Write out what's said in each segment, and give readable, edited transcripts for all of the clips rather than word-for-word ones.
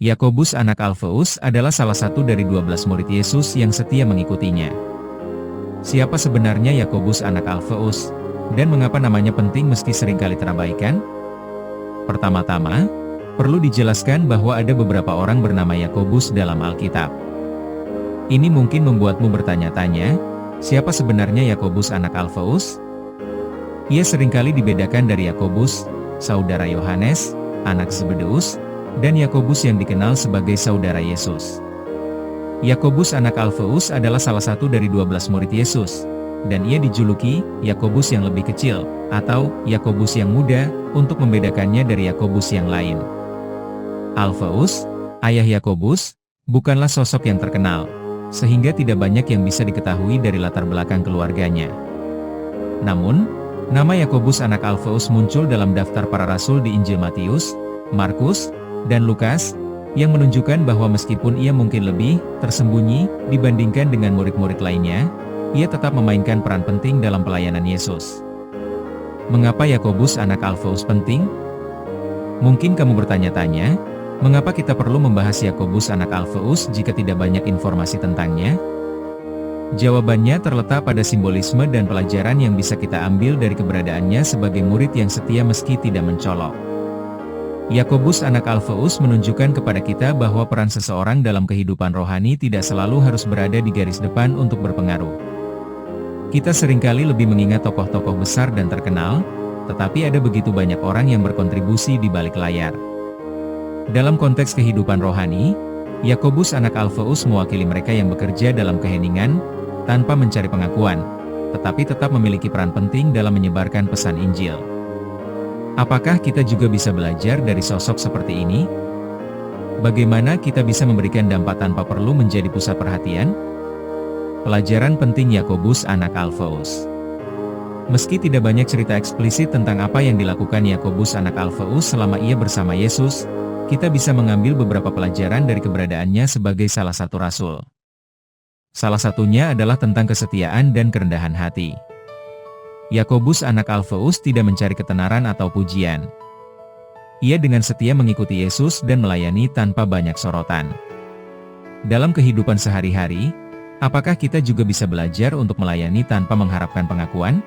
Yakobus anak Alfeus adalah salah satu dari 12 murid Yesus yang setia mengikutinya. Siapa sebenarnya Yakobus anak Alfeus, dan mengapa namanya penting meski seringkali terabaikan? Pertama-tama, perlu dijelaskan bahwa ada beberapa orang bernama Yakobus dalam Alkitab. Ini mungkin membuatmu bertanya-tanya, siapa sebenarnya Yakobus anak Alfeus? Ia seringkali dibedakan dari Yakobus, saudara Yohanes, anak Zebedeus, dan Yakobus yang dikenal sebagai saudara Yesus. Yakobus anak Alfeus adalah salah satu dari 12 murid Yesus, dan ia dijuluki Yakobus yang lebih kecil, atau Yakobus yang muda, untuk membedakannya dari Yakobus yang lain. Alfeus, ayah Yakobus, bukanlah sosok yang terkenal, sehingga tidak banyak yang bisa diketahui dari latar belakang keluarganya. Namun, nama Yakobus anak Alfeus muncul dalam daftar para rasul di Injil Matius, Markus, dan Lukas, yang menunjukkan bahwa meskipun ia mungkin lebih tersembunyi dibandingkan dengan murid-murid lainnya, ia tetap memainkan peran penting dalam pelayanan Yesus. Mengapa Yakobus anak Alfeus penting? Mungkin kamu bertanya-tanya, mengapa kita perlu membahas Yakobus anak Alfeus jika tidak banyak informasi tentangnya? Jawabannya terletak pada simbolisme dan pelajaran yang bisa kita ambil dari keberadaannya sebagai murid yang setia meski tidak mencolok. Yakobus anak Alfeus menunjukkan kepada kita bahwa peran seseorang dalam kehidupan rohani tidak selalu harus berada di garis depan untuk berpengaruh. Kita seringkali lebih mengingat tokoh-tokoh besar dan terkenal, tetapi ada begitu banyak orang yang berkontribusi di balik layar. Dalam konteks kehidupan rohani, Yakobus anak Alfeus mewakili mereka yang bekerja dalam keheningan, tanpa mencari pengakuan, tetapi tetap memiliki peran penting dalam menyebarkan pesan Injil. Apakah kita juga bisa belajar dari sosok seperti ini? Bagaimana kita bisa memberikan dampak tanpa perlu menjadi pusat perhatian? Pelajaran penting Yakobus anak Alfeus. Meski tidak banyak cerita eksplisit tentang apa yang dilakukan Yakobus anak Alfeus selama ia bersama Yesus, kita bisa mengambil beberapa pelajaran dari keberadaannya sebagai salah satu rasul. Salah satunya adalah tentang kesetiaan dan kerendahan hati. Yakobus anak Alfeus tidak mencari ketenaran atau pujian. Ia dengan setia mengikuti Yesus dan melayani tanpa banyak sorotan. Dalam kehidupan sehari-hari, apakah kita juga bisa belajar untuk melayani tanpa mengharapkan pengakuan?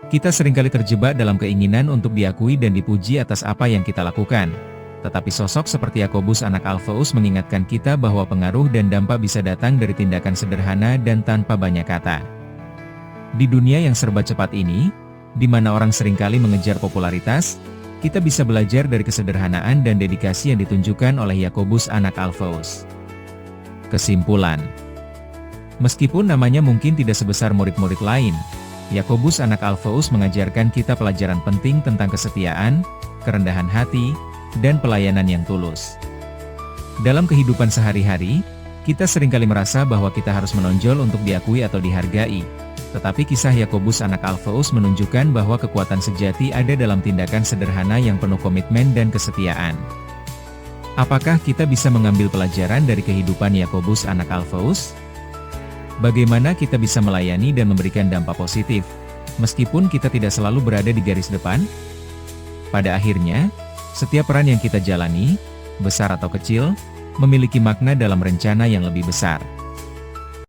Kita seringkali terjebak dalam keinginan untuk diakui dan dipuji atas apa yang kita lakukan. Tetapi sosok seperti Yakobus anak Alfeus mengingatkan kita bahwa pengaruh dan dampak bisa datang dari tindakan sederhana dan tanpa banyak kata. Di dunia yang serba cepat ini, di mana orang seringkali mengejar popularitas, kita bisa belajar dari kesederhanaan dan dedikasi yang ditunjukkan oleh Yakobus anak Alfeus. Kesimpulan: meskipun namanya mungkin tidak sebesar murid-murid lain, Yakobus anak Alfeus mengajarkan kita pelajaran penting tentang kesetiaan, kerendahan hati, dan pelayanan yang tulus. Dalam kehidupan sehari-hari, kita seringkali merasa bahwa kita harus menonjol untuk diakui atau dihargai. Tetapi kisah Yakobus anak Alfeus menunjukkan bahwa kekuatan sejati ada dalam tindakan sederhana yang penuh komitmen dan kesetiaan. Apakah kita bisa mengambil pelajaran dari kehidupan Yakobus anak Alfeus? Bagaimana kita bisa melayani dan memberikan dampak positif, meskipun kita tidak selalu berada di garis depan? Pada akhirnya, setiap peran yang kita jalani, besar atau kecil, memiliki makna dalam rencana yang lebih besar.